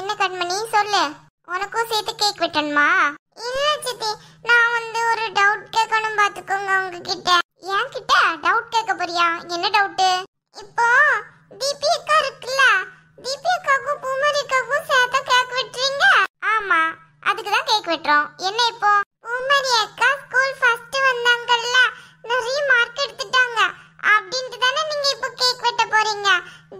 என்ன கண்மணி சொல்லு, உனக்கும் சேர்த்து கேக் வெட்டணுமா? இல்ல சித்தி, நான் ஒரு டவுட் கேட்கணும் பாத்துக்கோங்க உங்ககிட்ட. என்கிட்ட டவுட் கேட்க போறியா? என்ன டவுட்? இப்போ தீபி அக்கா இருக்குல்ல, தீபி அக்காவுக்கும் பூமாரி அக்காவுக்கும் சேர்த்து கேக் வெட்டுறீங்க? ஆமா, அதுக்கு தான் கேக் வெட்டுறோம். என்ன இப்போ பூமாரி அக்கா ஸ்கூல் ஃபர்ஸ்ட் வந்தாங்கல்ல, நிறைய மார்க் எடுத்துட்டாங்க அப்படின்ட்டு தானே நீங்க இப்போ கேக் வெட்ட போறீங்க?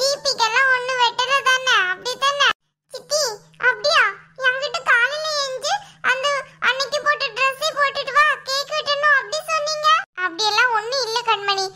தீபிக்கெல்லாம் ஒண்ணு வெட்டல தானே, அப்படி தானே சித்தி? அப்படியா? என்கிட்ட காலையில எஞ்சி அந்த அன்னைக்கு போட்ட ட்ரெஸ்ஸை போட்டுட்டு வா கேக் வெட்டணும் அப்படி சொன்னீங்க. அப்படியெல்லாம் ஒண்ணும் இல்ல கண்மணி,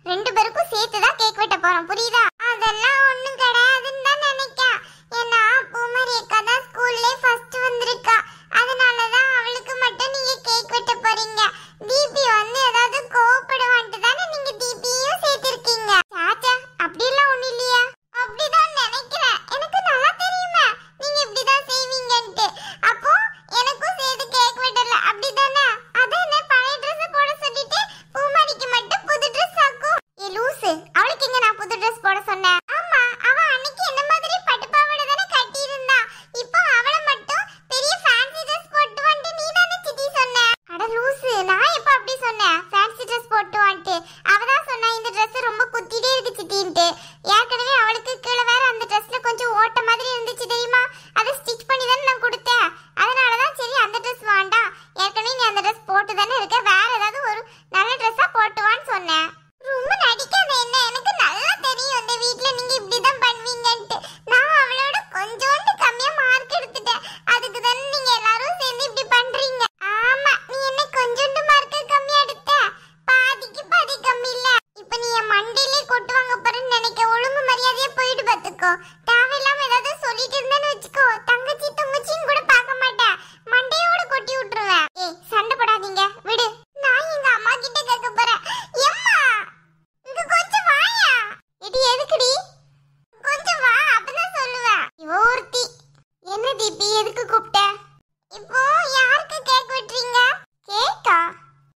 ரெண்டு பேருக்கும் சேர்த்து தான் கேக் வெட்ட போறோம், புரியுதா? அதெல்லாம் ஒண்ணும் கிடையாதுன்னு தான் நினைக்கிறேன். ஏன்னா பூமாரி அக்கா தான் ஸ்கூல்ல ஃபர்ஸ்ட் வந்திருக்கா, அதனாலதான் அவளுக்கு மட்டும் நீங்க கேக் வெட்ட போறீங்க. தீபி ஏதாவது கோவப்படுவான்ட்டு தானே நீங்க தீபியையும் சேர்த்திருக்கீங்க. சாச்சா, அப்படியெல்லாம் ஒண்ணும் இல்லையா? அப்படிதான் நினைக்கிறேன், எனக்கு நல்லா தெரியுமே நீங்க இப்படிதான் செய்வீங்கன்ட்டு. அப்போ எனக்கும் சேர்த்து கேக் வெட்டல அப்படிதானே? அதானே பழைய ட்ரெஸ் போட சொல்லிட்டு பூமாரிக்கு மட்டும் புது ட்ரெஸ் ஆக்கும். ஏ லூசு, அவளுக்கு எங்க நான் புது ட்ரெஸ் போட சொன்னேன்? ஆமா, அவ அன்னைக்கு என்ன மாதிரி பட்டு பாவாடை தானே கட்டி இருந்தா, இப்போ அவளை மட்டும் பெரிய ஃபேன்சி ட்ரெஸ் போட்டு வந்து நீ தானே சித்தி சொன்ன? அட லூசு, நான் எப்ப அப்படி சொன்னேன் ஃபேன்சி ட்ரெஸ் போட்டு வந்து? அவ தான் சொன்னா இந்த Dress ரொம்ப குத்திட்டே இருக்கு சித்தின்ட்டு. ஏற்கனவே அவளுக்கு கீழ வேற அந்த Dressல கொஞ்சம் ஓட்ட மாதிரி இருந்துச்சு தெரியுமா? அதை ஸ்டிச் பண்ணி தானே நான் கொடுத்தேன். அதனால தான் சரி அந்த Dress வேண்டாம், ஏற்கனவே நீ அந்த Dress போட்டு தானே இருக்க, வேற ஏதாவது ஒரு நல்ல Dress-ஆ போட்டு வான்னு சொன்னேன். ரொம்ப நடிக்காத என்ன, எனக்கு நல்லா தெரியும் இந்த வீட்ல நீங்க இப்படி தான் பண்ணுவீங்கன்ட்டு. நான் அவளோட கொஞ்சோண்டு கம்மியா மார்க் எடுத்துட்டேன், அதுக்கு தானே நீங்க எல்லாரும் சேர்ந்து இப்படி பண்றீங்க. ஆமா, நீ என்ன கொஞ்சோண்டு மார்க் கம்மியா எடுத்த? பாதிக்கு பாதி கம்மி இல்ல. இப்ப நீ என் மண்டையிலே கொட்டுவாங்க பாருன்னு நினைக்க, ஒழுங்கு மரியாதையா போயிட்டு பாத்துக்கோ. தேவையில்லாம ஏதாவது சொல்லிட்டு இருந்தேன்னு வச்சுக்கோ, தங்கச்சி தங்கச்சின்னு கூட பார்க்க மாட்டேன், மண்டையோட கொட்டி விட்டுருவேன். ஏய் சண்டை போடாதீங்க, விடு. நான் எங்க அம்மா கிட்ட கேட்க போறேன். எம்மா இங்க கொஞ்சம் வாயா. எடி எதுக்குடி? கொஞ்சம் வா, அப்பதான் சொல்லுவேன். இவ ஒருத்தி. என்ன தீபி, எதுக்கு கூப்பிட்ட? இப்போ யாருக்கு கேக் வெட்டுறீங்க? கேக்கா?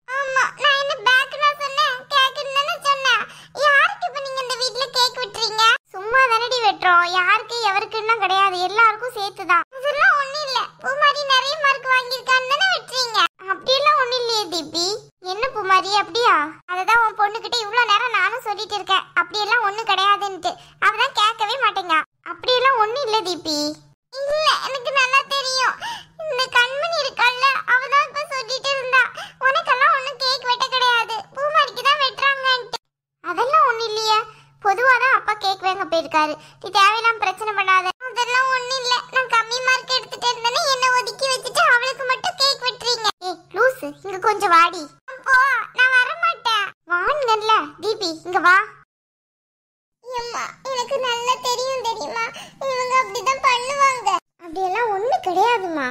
ஆமா, நான் என்ன பேக்னா சொன்னேன், கேக்குன்னு தானே சொன்னேன். யாருக்கு இப்ப நீங்க இந்த வீட்ல கேக் வெட்டுறீங்க? சும்மா தானடி வெட்டுறோம், யாருக்கு எவருக்குன்னா கிடையாது, எல்லாருக்கும் சேர்த்துதான். அதெல்லாம் ஒண்ணும் இல்ல, பூமாரி நிறைய மார்க் வாங்கியிருக்கான்னு தானே வெட்டுறீங்க. அப்படியெல்லாம் ஒண்ணும் இல்லையே தீபி. என்ன பூமாரி, அப்படியா? அததான் உன் பொண்ணுகிட்ட இவ்வளவு நேரம் நானும் சொல்லிட்டு இருக்கேன், அப்படியெல்லாம் ஒண்ணும் கிடையாதுன்ட்டு. அவதான் கேட்கவே மாட்டேங்க. அப்படியெல்லாம் ஒண்ணும் இல்ல தீபி. இல்ல, எனக்கு நல்லா தெரியும். இந்த கண்மணி இருக்கால்ல, அவதான் இப்ப சொல்லிட்டு இருந்தா உனக்கெல்லாம் ஒண்ணும் கேக் வெட்ட கிடையாது, பூமாரிக்கு தான் வெட்டுறாங்கன்ட்டு. அதெல்லாம் ஒண்ணும் இல்லையே, பொதுவாதான் அப்பா கேக் வாங்க போயிருக்காரு, நீ தேவையில்லாம பிரச்சனை பண்ணாத. அதெல்லாம் ஒண்ணும் இல்ல, நான் கம்மி மார்க் எடுத்துட்டு இருந்தேன்னு என்ன ஒதுக்கி வச்சுட்டு அவளுக்கு மட்டும் கேக் வெட்டுறீங்க. ஏய் லூசு, இங்க கொஞ்சம் வாடி. அப்போ நான் வர மாட்டேன். வாங்கல்ல தீபி, இங்க வா. அம்மா, எனக்கு நல்லா தெரியும் தெரியுமா, இவங்க அப்படிதான் பண்ணுவாங்க. அப்படியெல்லாம் ஒண்ணு கிடையாதுமா.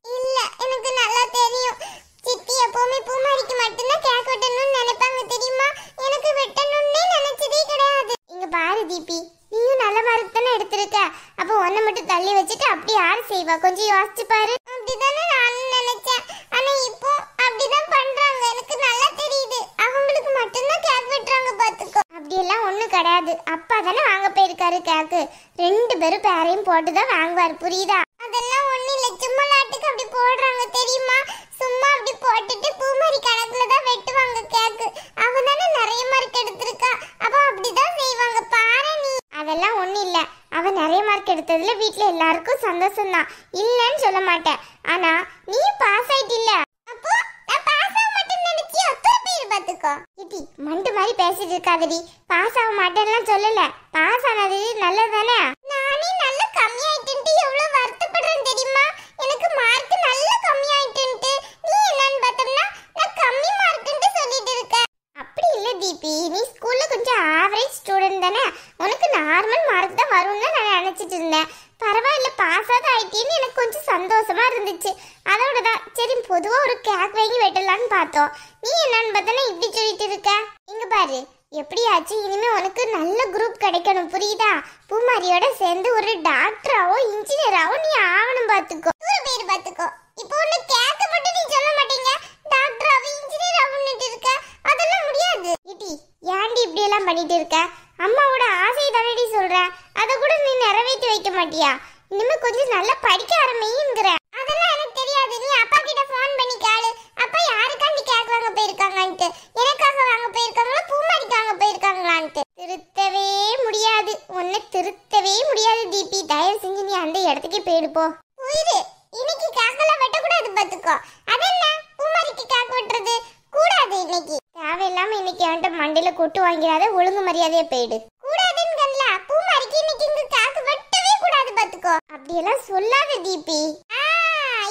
இல்ல, எனக்கு நல்லா தெரியும். சித்தி எப்பவுமே பூமாரிக்கு மட்டும்தான் கேக் வெட்டணும்னு நினைப்பாங்க தெரியுமா, எனக்கு வெட்டணும்னே நினைச்சதே கிடையாது. இங்க பாரு தீபி, நீயும் நல்ல மார்க் தானே எடுத்திருக்க, அப்ப ஒன்ன மட்டும் தள்ளி வச்சுட்டு அப்படி யாரு செய்வா? கொஞ்சம் யோசிச்சு பாரு. அப்படிதானே நானும் நினைச்சேன், ஆனா இப்போ அப்படிதான் பண்றாங்க, எனக்கு நல்லா தெரியுது. அவங்களுக்கு மட்டும்தான் கேக் வெட்டுறாங்க பாத்துக்கோ. அப்படியெல்லாம் ஒண்ணும் கிடையாது, அப்பா தானே வாங்க போயிருக்காரு கேக்கு, ரெண்டு பேரும் பேரையும் போட்டுதான் வாங்குவாரு, புரியுதா? அதெல்லாம் ஒண்ணும் இல்ல, சும்மா நாட்டுக்கு அப்படி போடுறாங்க தெரியுமா, சும்மா அப்படி போட்டுட்டு பூமாரி கணக்குல தான் வெட்டுவாங்க கேக்கு. அவ தானே நிறைய மார்க் எடுத்திருக்கா, அப்ப அப்படிதான் செய்வாங்க பாரு நீ. அதெல்லாம் ஒண்ணும் இல்ல, அவ நிறைய மார்க் எடுத்ததுல வீட்ல எல்லாருக்கும் சந்தோஷம் தான், இல்லன்னு சொல்ல மாட்டேன். ஆனா நீ பாஸ் ஆயிட்டில்ல, அப்போ நான் பாஸ் ஆக மாட்டேன்னு நினைச்சி அத்தனை பேர் பாத்துக்கோ. இடி மண்டு மாதிரி பேசிட்டு இருக்காதடி, பாஸ் ஆக மாட்டேன்லாம் சொல்லல, பாஸ் ஆனது நல்லதானே. நானே நல்ல கம்மி ஆயிட்டுன்ட்டு எவ்வளவு வருத்தப்படுறேன் தெரியுமா, எனக்கு மார்க் நல்ல கம்மி ஆயிட்டுன்ட்டு. நீ என்னன்னு பார்த்தோம்னா நான் கம்மி மார்க்ன்ட்டு சொல்லிட்டு இருக்க. அப்படி இல்ல தீபி, நீ ஸ்கூல்ல கொஞ்சம் ஆவரேஜ் ஸ்டூடெண்ட் தானே, உனக்கு நார்மல் மார்க் தான் வரும்னு நான் நினைச்சிட்டு இருந்தேன். பரவாயில்ல, பாஸ் ஆக ஆயிட்டேன்னு எனக்கு கொஞ்சம் சந்தோஷமா இருந்துச்சு, அதோட தான் சரி பொதுவா ஒரு கேக் வாங்கி வெட்டலான்னு பார்த்தோம். நீ என்னன்னு பார்த்தனா இப்படி சொல்லிட்டு இருக்க. இங்க பாரு, எப்படியாச்சு இனிமே உனக்கு நல்ல குரூப் கிடைக்கணும், புரியுதா? பூமாரியோட சேர்ந்து ஒரு டாக்டராவோ இன்ஜினியராவோ நீ ஆகணும் பாத்துக்கோ. பேர் பாத்துக்கோ. இப்போ ஒண்ணு கேட்க மட்டும் நீ சொல்ல மாட்டீங்க, டாக்டராவோ இன்ஜினியராவோன்னு இருக்க, அதெல்லாம் முடியாது. இடி ஏன்டி இப்படி எல்லாம் பண்ணிட்டு இருக்க? அம்மாவோட ஆசை தானடி சொல்ற, அத கூட நீ நிறைவேற்றி வைக்க மாட்டியா? இனிமே கொஞ்சம் நல்லா படிக்க ஆரம்பிங்கற. அதெல்லாம் எனக்கு தெரியாது. நீ அப்பா கிட்ட ஃபோன் பண்ணி கேளு. அப்பா யாருக்காண்டி கேக் வாங்க போயிருக்காங்கன்ட்டு. எனக்காக வாங்க போயிருக்காங்களா பூமாரிக்கு வாங்க போயிருக்காங்களான்ட்டு. திருத்தவே முடியாது. உன்னை திருத்தவே முடியாது தீபி. தயவு செஞ்சு நீ அந்த இடத்துக்கு போயிடு போ. போயிரு. இன்னைக்கு கேக்கெல்லாம் வெட்டக்கூடாது பாத்துக்கோ. அதென்ன பூமாரிக்கு கேக் வெட்டுறது கூடாது இன்னைக்கு. தேவையில்லாம இன்னைக்கு என்கிட்ட மண்டையில கொட்டு வாங்கிறாத. ஒழுங்கு மரியாதையா போயிடு. கூடாதுன்னு கண்ணா. பூமாரிக்கு இன்னைக்கு இங்க கேக் வெட்டவே கூடாது பாத்துக்கோ. அப்படியெல்லாம் சொல்லாத தீபி.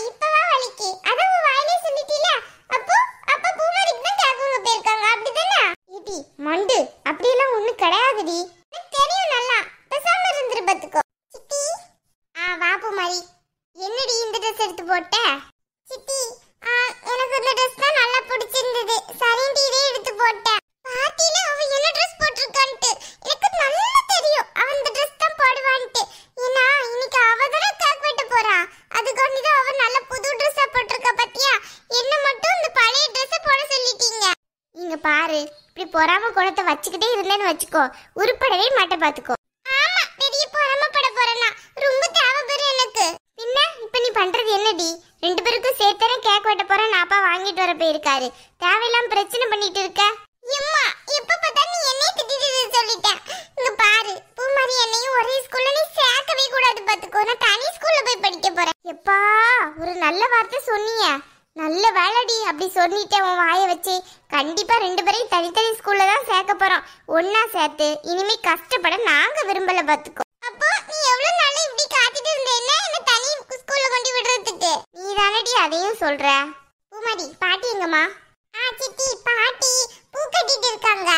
இப்பவா வலிக்கு. அத உன் வாயிலே சொல்லிட்டீல. அப்போ பூமாரிக்கு தான் கேக் வாங்க போயிருக்காங்க அப்படிதானே? ஏடி மண்டு அப்படியெல்லாம் ஒண்ணு கிடையாதுடி. எனக்கு தெரியும் நல்லா. பேசாம இருந்துரு பாத்துக்கோ. சித்தி வா பூமாரி. என்னடி இந்த ட்ரெஸ் எடுத்து போட்ட? சித்தி எனக்கு இந்த ட்ரெஸ் தான் நல்லா பிடிச்சிருந்தது. சரிண்டி இதே எடுத்து போட்டேன். பாட்டில அவ என்ன ட்ரெஸ் போட்டுருக்கான்ட்டு எனக்கு நல்லா தெரியும். அவ இந்த ட்ரெஸ் தான் போடுவான்ட்டு. ஏன்னா இன்னைக்கு அவ தான கேக் வெட்ட போறா. அதுக்காண்டி தான் அவ நல்ல புது ட்ரெஸ்ஸா போட்டுருக்கா பாத்தியா? என்ன மட்டும் இந்த பழைய ட்ரெஸ்ஸை போட சொல்லிட்டீங்க. இங்க பாரு, இப்படி பொறாம குணத்தை வச்சுக்கிட்டே இருந்தேன்னு வச்சுக்கோ, உருப்படவே மாட்ட பாத்துக்கோ. ஆமா, பெரிய பொறாம பட போறேனா ரொம்ப தேவைப்படும் எனக்கு. பின்ன இப்ப நீ பண்றது என்னடி? ரெண்டு பேருக்கும் சேர்த்தானே கேக் வெட்ட போறேன். அப்பா வாங்கிட்டு வர போயிருக்காரு. தேவையில்லாம பிரச்சனை பண்ணிட்டு இருக்க. எம்மா எப்ப பார்த்தா நீ என்னைய திட்டிட்டு சொல்லிட்டேன். இங்க பாரு, பூமாரி என்னையும் ஒரே ஸ்கூல்ல நீ சேர்க்கவே கூடாது பாத்துக்கோ. நான் தனி ஸ்கூல்ல போய் படிக்க போறேன். எப்பா ஒரு நல்ல வார்த்தை சொன்னீங்க. நல்ல வேலைடி. அப்படி சொல்லிட்டேன் உன் வாயை வச்சு. கண்டிப்பா ரெண்டு பேரையும் தனித்தனி ஸ்கூல்ல தான் சேர்க்க போறோம். ஒன்னா சேர்த்து இனிமே கஷ்டப்பட நாங்க விரும்பல பாத்துக்கோ. அப்போ நீ எவ்வளவு நாள் இப்படி காத்திட்டு இருந்தேன்னா என்ன தனி ஸ்கூல்ல கொண்டு விடுறதுக்கு? நீ தானடி அதையும் சொல்ற. பூமாரி பாட்டி எங்கம்மா? சித்தி பாட்டி பூ கட்டிட்டு இருக்காங்க.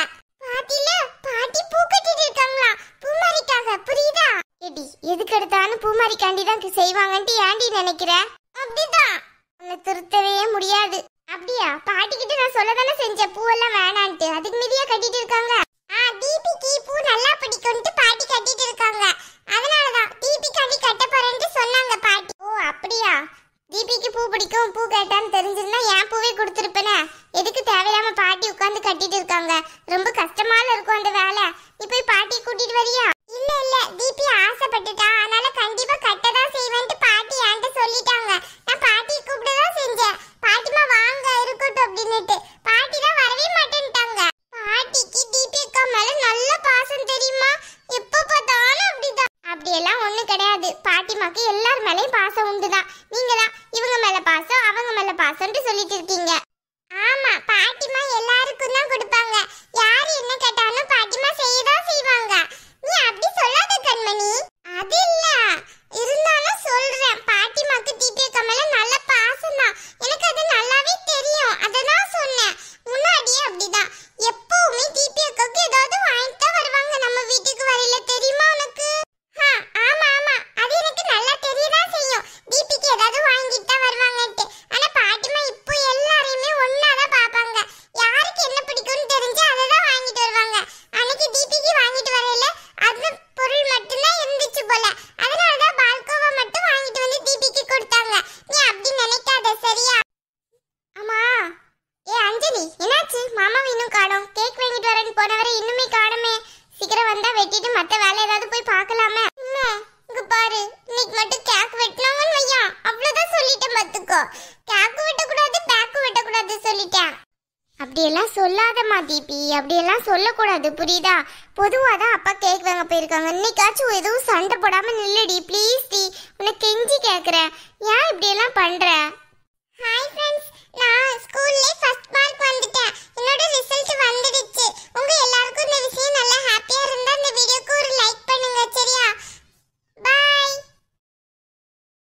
பாட்டில பாட்டி பூ கட்டிட்டு இருக்காங்களா? பூமாரிக்காக புரியுதா? ஏடி எதுக்கு எடுத்தாலும் பூமாரிக்காண்டி தான் செய்வாங்கன்ட்டு ஏண்டி நினைக்கிற? அப்படிதான். உன்னை திருத்தவே முடியாது. அப்படியா? பாட்டி கிட்ட நான் சொல்லதானே செஞ்சேன் பூவெல்லாம் வேணான்ட்டு. அதுக்கு மீதியா கட்டிட்டு இருக்காங்க. தீபிக்கு பூ நல்லா பிடிக்கும்ட்டு பாட்டி கட்டிட்டு இருக்காங்க. அதனாலதான் தீபிக்காண்டி கட்ட போறேன்னு சொன்னாங்க பாட்டி. ஓ அப்படியா? தீபிக்கு பூ பிடிக்கும், பூ கேட்டான்னு தெரிஞ்சிருந்தா என் பூவே கொடுத்துருப்பேனே. எதுக்கு தேவையில்லாம பாட்டி உட்காந்து கட்டிட்டு இருக்காங்க? ரொம்ப கஷ்டமால இருக்கும் அந்த வேலை. நீ போய் பாட்டி கூட்டிட்டு வரியா? இல்ல தீபி ஆசைப்பட்டுட்டா, அதனால கண்டிப்பா கட்டதான் செய்வேன்ட்டு பாட்டி என்கிட்ட சொல்லிட்டாங்க. நான் பாட்டி கூப்பிடதான் செஞ்சேன். பாட்டிமா வாங்க இருக்கட்டும் அப்படின்னுட்டு. பாட்டி தான் வரவே மாட்டேன்ட்டாங்க. பாட்டிக்கு தீபி அக்கா மேல நல்ல பாசம் தெரியுமா? எப்ப பார்த்தாலும் அப்படிதான். அப்படியெல்லாம் ஒண்ணு கிடையாது. பாட்டிமாக்கு எல்லார் மேலயும் பாசம் உண்டுதான். நீங்க தான் இவங்க மேல பாசம் அவங்க மேல பாசம்னு சொல்லிட்டு இருக்கீங்க. ஆமா, பாட்டிமா எல்லாருக்கும் தான் கொடுப்பாங்க. யாரு என்ன கேட்டாலும் பாட்டிமா செய்யதான் செய்வாங்க. நீ அப்படி சொல்லாத கண்மணி. அது இல்ல இருந்தாலும் சொல்றேன். பாட்டிமாக்கு தீபி அக்கா மேல நல்ல பாசம் தான். எனக்கு அது நல்லாவே தெரியும். அததான் சொன்னேன். முன்னாடியே அப்படிதான். எப்பவுமே தீபி அக்காவுக்கு ஏதாவது வாங்கிட்டு வருவாங்க நம்ம வீட்டுக்கு வரையில. தெரியுமா உனக்கு? ஆமா அது எனக்கு நல்லா தெரியதான் செய்யும். தீபிக்கு ஏதாவது வாங்கிட்டு வருவாங்கன்ட்டு. ஆனா பாட்டிமா இப்போ எல்லாரையுமே ஒன்னாதான் பாப்பாங்க. யாருக்கு என்ன பிடிக்கும்னு தெரிஞ்சு அததான் வாங்கிட்டு வருவாங்க. அன்னைக்கு தீபிக்கு வாங்கிட்டு வரையில அந்த பொருள் மட்டும்தான் இருந்துச்சு போல. அதனாலதான் பால்கோவா மட்டும் வாங்கிட்டு வந்து தீபிக்கு கொடுத்தாங்க. நீ அப்படி நினைக்காத சரியா? ஆமா. அஞ்சலி என்னாச்சு? மாமா இன்னும் காணோம். கேக் வாங்கிட்டு வரேன்னு போனவரை இன்னுமே காணுமே. சீக்கிரம் வந்தா வெட்டிட்டு மத்த வேலை ஏதாவது போய் பார்க்கலாமே. இங்க பாரு, இன்னைக்கு மட்டும் கேக் வெட்டினாங்கன்னு வையா, அவ்வளவுதான் சொல்லிட்டேன் பாத்துக்கோ. கேக் வெட்டக்கூடாது பேக் வெட்டக்கூடாது சொல்லிட்டேன். அப்படியெல்லாம் சொல்லாதம்மா தீபி. அப்படியெல்லாம் சொல்லக்கூடாது புரியுதா? பொதுவாதான் அப்பா கேக் வாங்க போயிருக்காங்க. இன்னைக்காச்சும் எதுவும் சண்டை போடாம நில்லுடி ப்ளீஸ் டி. உனக்கு கெஞ்சி கேக்குறேன். ஏன் இப்படியெல்லாம் பண்ற? ஹாய் ஃப்ரெண்ட்ஸ், நான் ஸ்கூல்ல ஃபர்ஸ்ட்